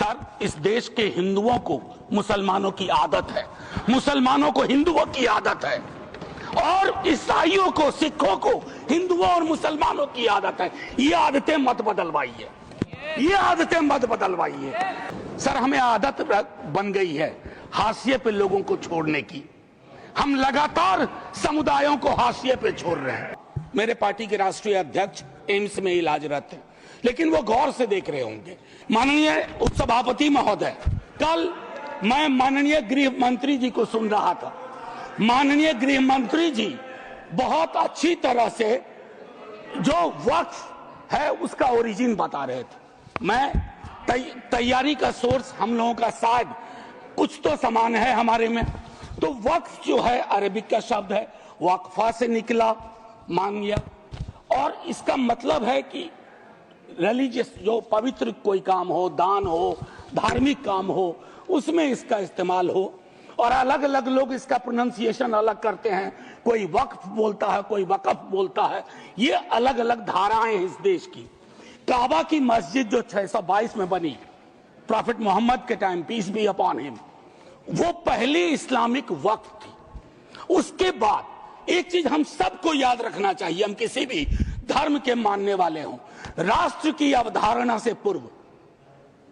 Sir, इस देश के हिंदुओं को मुसलमानों की आदत है, मुसलमानों को हिंदुओं की आदत है, और ईसाइयों को, सिखों को हिंदुओं और मुसलमानों की आदत है। ये आदतें मत बदलवाइए, ये आदतें मत बदलवाइए। सर, हमें आदत बन गई है हाशिए पे लोगों को छोड़ने की। हम लगातार समुदायों को हाशिए पे छोड़ रहे हैं। मेरे पार्टी के राष्ट्रीय अध्यक्ष एम्स में इलाजरत हैं, लेकिन वो गौर से देख रहे होंगे। माननीय उपसभापति महोदय, कल मैं माननीय गृह मंत्री जी को सुन रहा था। माननीय गृह मंत्री जी बहुत अच्छी तरह से जो वक्फ है उसका ओरिजिन बता रहे थे। मैं तैयारी का सोर्स हम लोगों का शायद कुछ तो समान है हमारे में। तो वक्फ जो है अरबिक का शब्द है, वक्फा से निकला, मान लिया, और इसका मतलब है कि रिलीजियस, जो पवित्र कोई काम हो, दान हो, धार्मिक काम हो, उसमें इसका इस्तेमाल हो। और अलग अलग लोग इसका प्रोनाउंसिएशन अलग करते हैं, कोई वक्फ बोलता है, कोई वकफ बोलता है। ये अलग अलग धाराएं हैं इस देश की। काबा की मस्जिद जो 622 में बनी प्रॉफिट मोहम्मद के time, peace be upon him, वो पहली इस्लामिक वक्फ थी। उसके बाद एक चीज हम सबको याद रखना चाहिए, हम किसी भी धर्म के मानने वाले हों, राष्ट्र की अवधारणा से पूर्व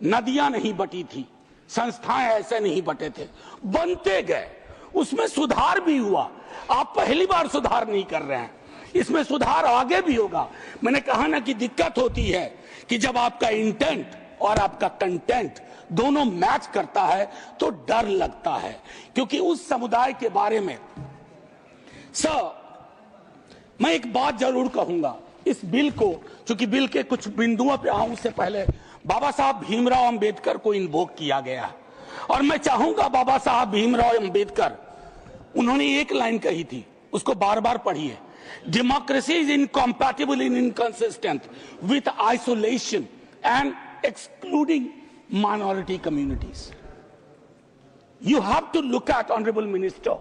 नदियां नहीं बटी थी, संस्थाएं ऐसे नहीं बटे थे, बनते गए, उसमें सुधार भी हुआ। आप पहली बार सुधार नहीं कर रहे हैं, इसमें सुधार आगे भी होगा। मैंने कहा ना कि दिक्कत होती है कि जब आपका इंटेंट और आपका कंटेंट दोनों मैच करता है तो डर लगता है, क्योंकि उस समुदाय के बारे में सर मैं एक बात जरूर कहूंगा। इस बिल को, चूंकि बिल के कुछ बिंदुओं पे आऊं उससे पहले बाबा साहब भीमराव अंबेडकर को इन्वोक किया गया है, और मैं चाहूंगा बाबा साहब भीमराव अंबेडकर, उन्होंने एक लाइन कही थी, उसको बार बार पढ़िए। Democracy is incompatible in inconsistent with isolation and excluding minority communities. You have to look at, Honorable Minister,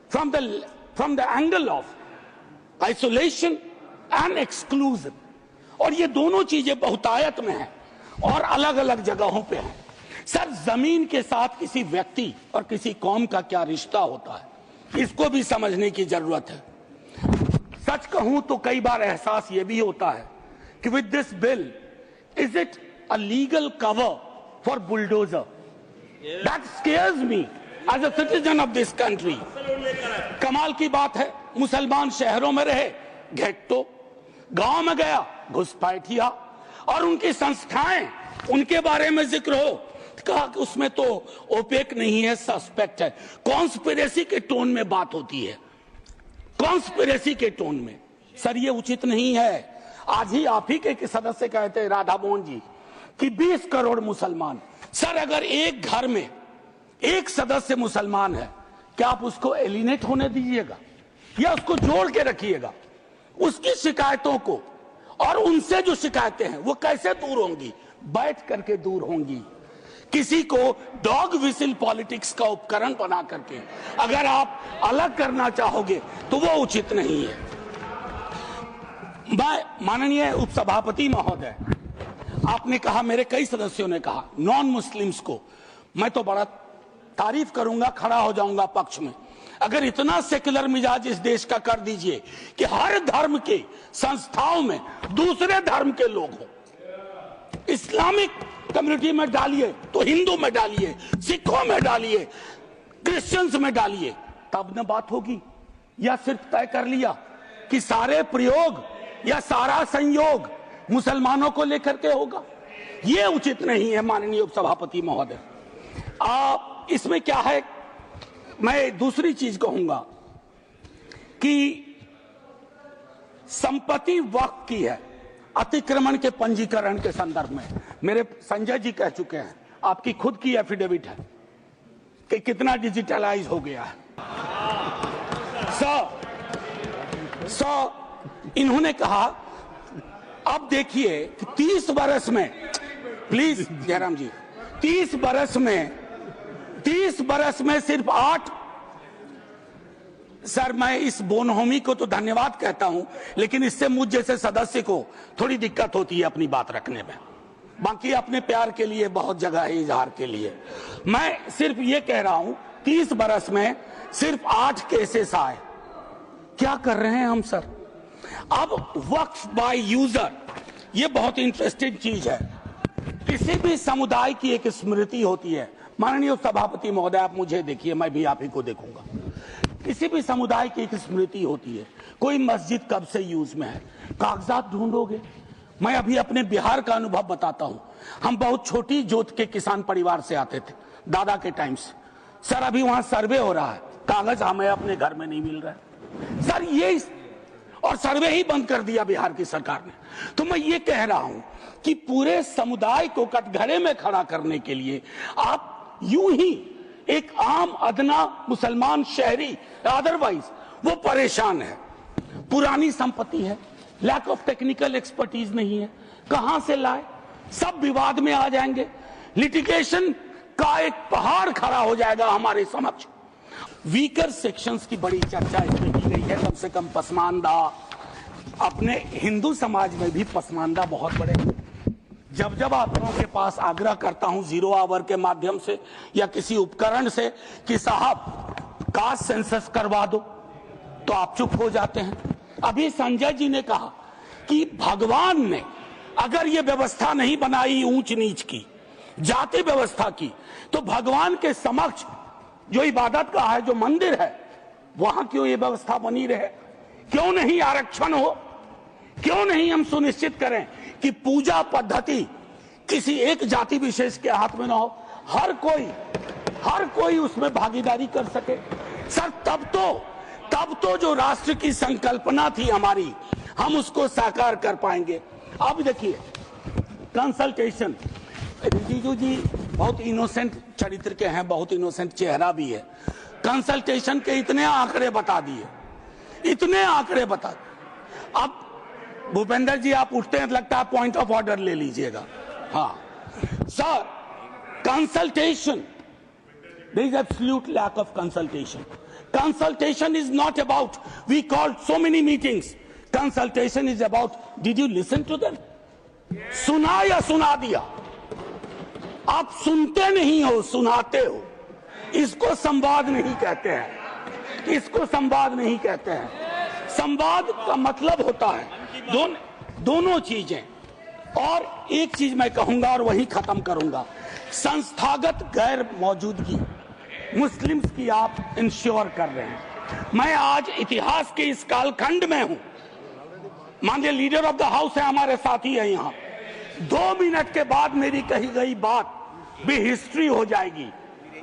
from the angle of isolation and exclusion. और ये दोनों चीजें बहुतायत में हैं और अलग अलग जगहों पे हैं। सर, जमीन के साथ किसी व्यक्ति और किसी कौम का क्या रिश्ता होता है, इसको भी समझने की जरूरत है। सच कहूं तो कई बार एहसास ये भी होता है कि with this bill, is it a legal cover for bulldozer? That scares me as a citizen of this country. कमाल की बात है, मुसलमान शहरों में रहे, घेट्टो, गांव में गया, घुसपैठिया, और उनकी संस्थाएं, उनके बारे में जिक्र हो, कहा कि उसमें तो ओपेक नहीं है, सस्पेक्ट है। कॉन्स्पिरेसी के टोन में बात होती है, कॉन्स्पिरेसी के टोन में। सर, ये उचित नहीं है। आज ही आप ही के सदस्य कहते हैं, राधा मोहन जी, कि 20 करोड़ मुसलमान। सर, अगर एक घर में एक सदस्य मुसलमान है, क्या आप उसको एलिनेट होने दीजिएगा या उसको जोड़ के रखिएगा? उसकी शिकायतों को और उनसे जो शिकायतें हैं वो कैसे दूर होंगी? बैठ करके दूर होंगी। किसी को डॉग विसिल पॉलिटिक्स का उपकरण बना करके अगर आप अलग करना चाहोगे तो वो उचित नहीं है। माननीय उपसभापति महोदय, आपने कहा, मेरे कई सदस्यों ने कहा, नॉन मुस्लिम्स को, मैं तो बड़ा तारीफ करूंगा, खड़ा हो जाऊंगा पक्ष में, अगर इतना सेक्युलर मिजाज इस देश का कर दीजिए कि हर धर्म के संस्थाओं में दूसरे धर्म के लोग हो। इस्लामिक कम्युनिटी में डालिए तो हिंदू में डालिए, सिखों में डालिए, क्रिश्चियंस में डालिए, तब न बात होगी। या सिर्फ तय कर लिया कि सारे प्रयोग या सारा संयोग मुसलमानों को लेकर के होगा, ये उचित नहीं है। माननीय उपसभापति महोदय, इसमें क्या है, मैं दूसरी चीज कहूंगा कि संपत्ति वक्फ की है, अतिक्रमण के पंजीकरण के संदर्भ में मेरे संजय जी कह चुके हैं, आपकी खुद की एफिडेविट है कि कितना डिजिटलाइज हो गया है। इन्होंने कहा, अब देखिए कि 30 बरस में, प्लीज जयराम जी, 30 बरस में सिर्फ 8। सर, मैं इस बोनहोमी को तो धन्यवाद कहता हूं, लेकिन इससे मुझ जैसे सदस्य को थोड़ी दिक्कत होती है अपनी बात रखने में। बाकी अपने प्यार के लिए बहुत जगह है इजहार के लिए। मैं सिर्फ ये कह रहा हूं 30 बरस में सिर्फ 8 केसेस आए। क्या कर रहे हैं हम सर? अब वक्फ बाय यूजर, ये बहुत इंटरेस्टिंग चीज है। किसी भी समुदाय की एक स्मृति होती है। माननीय सभापति महोदय, आप मुझे देखिए, मैं भी आप ही को देखूंगा। किसी भी समुदाय की एक स्मृति होती है। कोई मस्जिद कब से यूज में है, कागजात ढूंढोगे। मैं अभी अपने बिहार का अनुभव बताता हूं। हम बहुत छोटी जोत के किसान परिवार से आते थे, दादा के टाइम से। सर अभी वहां सर्वे हो रहा है, कागज हमें अपने घर में नहीं मिल रहा है सर। ये और सर्वे ही बंद कर दिया बिहार की सरकार ने। तो मैं ये कह रहा हूं कि पूरे समुदाय को कटघरे में खड़ा करने के लिए आप यूं ही एक आम अदना मुसलमान शहरी अदरवाइज वो परेशान है। पुरानी संपत्ति है, लैक ऑफ टेक्निकल एक्सपर्टीज नहीं है, कहां से लाए? सब विवाद में आ जाएंगे, लिटिगेशन का एक पहाड़ खड़ा हो जाएगा हमारे समक्ष। वीकर सेक्शंस की बड़ी चर्चा इसमें की गई है। कम से कम पसमानदा, अपने हिंदू समाज में भी पसमानदा बहुत बड़े। जब जब आप लोगों के पास आग्रह करता हूं जीरो आवर के माध्यम से या किसी उपकरण से कि साहब कास्ट सेंसस करवा दो, तो आप चुप हो जाते हैं। अभी संजय जी ने कहा कि भगवान ने अगर ये व्यवस्था नहीं बनाई ऊंच नीच की, जाति व्यवस्था की, तो भगवान के समक्ष जो इबादत का है, जो मंदिर है, वहां क्यों ये व्यवस्था बनी रहे? क्यों नहीं आरक्षण हो? क्यों नहीं हम सुनिश्चित करें कि पूजा पद्धति किसी एक जाति विशेष के हाथ में ना हो, हर कोई उसमें भागीदारी कर सके। सर तब तो जो राष्ट्र की संकल्पना थी हमारी, हम उसको साकार कर पाएंगे। अब देखिए कंसल्टेशन, रिजिजू जी बहुत इनोसेंट चरित्र के हैं, बहुत इनोसेंट चेहरा भी है। कंसल्टेशन के इतने आंकड़े बता दिए, इतने आंकड़े बता दिए। अब भूपेंद्र जी आप उठते हैं, लगता है पॉइंट ऑफ ऑर्डर ले लीजिएगा। हाँ sir, consultation, there is absolute lack of consultation. Consultation is not about we called so many meetings. Consultation is about did you listen to them? सुना या सुना दिया? आप सुनते नहीं हो, सुनाते हो। इसको संवाद नहीं कहते हैं, इसको संवाद नहीं कहते हैं। संवाद का मतलब होता है दोनों चीजें। और एक चीज मैं कहूंगा और वही खत्म करूंगा, संस्थागत गैर मौजूदगी मुस्लिम्स की आप इंश्योर कर रहे हैं। मैं आज इतिहास के इस कालखंड में हूं। माननीय लीडर ऑफ द हाउस है, हमारे साथी है यहाँ। 2 मिनट के बाद मेरी कही गई बात भी हिस्ट्री हो जाएगी,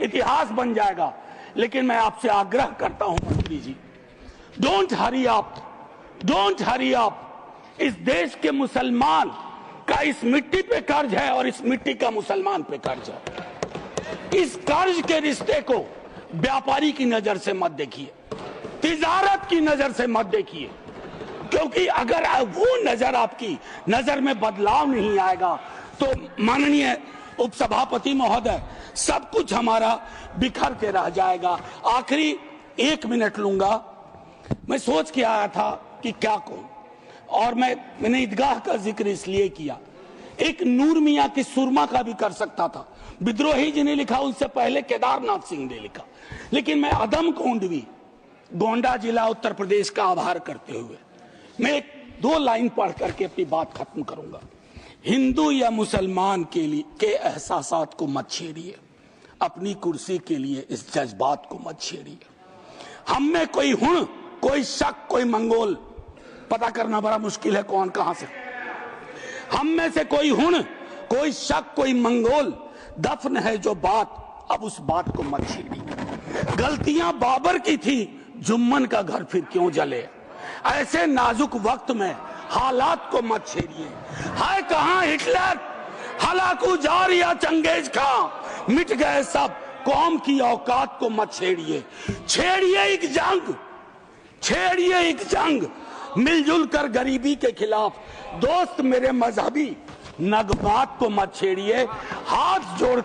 इतिहास बन जाएगा। लेकिन मैं आपसे आग्रह करता हूं मंत्री ji, don't hurry up, don't hurry up. इस देश के मुसलमान का इस मिट्टी पे कर्ज है और इस मिट्टी का मुसलमान पे कर्ज है। इस कर्ज के रिश्ते को व्यापारी की नजर से मत देखिए, तिजारत की नजर से मत देखिए, क्योंकि अगर वो नजर आपकी नजर में बदलाव नहीं आएगा तो माननीय उपसभापति महोदय, सब कुछ हमारा बिखर के रह जाएगा। आखिरी 1 मिनट लूंगा। मैं सोच के आया था कि क्या कहूं, और मैंने ईदगाह का जिक्र इसलिए किया। एक नूर मियां की सुरमा का भी कर सकता था, विद्रोही जी ने लिखा, उससे पहले केदारनाथ सिंह ने लिखा। लेकिन मैं अदम कोंडवी, गोंडा जिला उत्तर प्रदेश का आभार करते हुए मैं 2 लाइन पढ़ करके अपनी बात खत्म करूंगा। हिंदू या मुसलमान के लिए के एहसासात को मत छेड़िए, अपनी कुर्सी के लिए इस जज्बात को मत छेड़िए। हम में कोई हुण, कोई शक, कोई मंगोल, पता करना बड़ा मुश्किल है कौन कहां से। हम में से कोई हुण, कोई शक, कोई मंगोल दफन है जो बात, अब उस बात को मत छेड़िए। गलतियां बाबर की थी, जुम्मन का घर फिर क्यों जले। ऐसे नाजुक वक्त में हालात को मत छेड़िए। है कहां हिटलर, हलाकू जार या चंगेज खां, मिट गए सब, कौम की औकात को मत छेड़िए। छेड़िए एक जंग, छेड़िए एक जंग मिलजुल कर गरीबी के खिलाफ। दोस्त मेरे मजहबी नगमात को मत छेड़िए। हाथ जोड़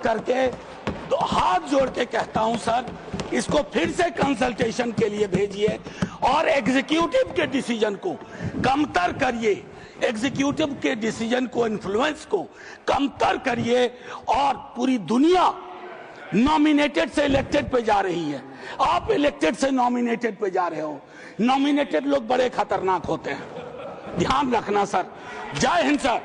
के कहता हूं सर, इसको फिर से कंसल्टेशन के लिए भेजिए और एग्जीक्यूटिव के डिसीजन को कमतर करिए, एग्जीक्यूटिव के डिसीजन को, इन्फ्लुएंस को कमतर करिए। और पूरी दुनिया नॉमिनेटेड से इलेक्टेड पे जा रही है, आप इलेक्टेड से नॉमिनेटेड पे जा रहे हो। नॉमिनेटेड लोग बड़े खतरनाक होते हैं, ध्यान रखना सर। जय हिंद सर।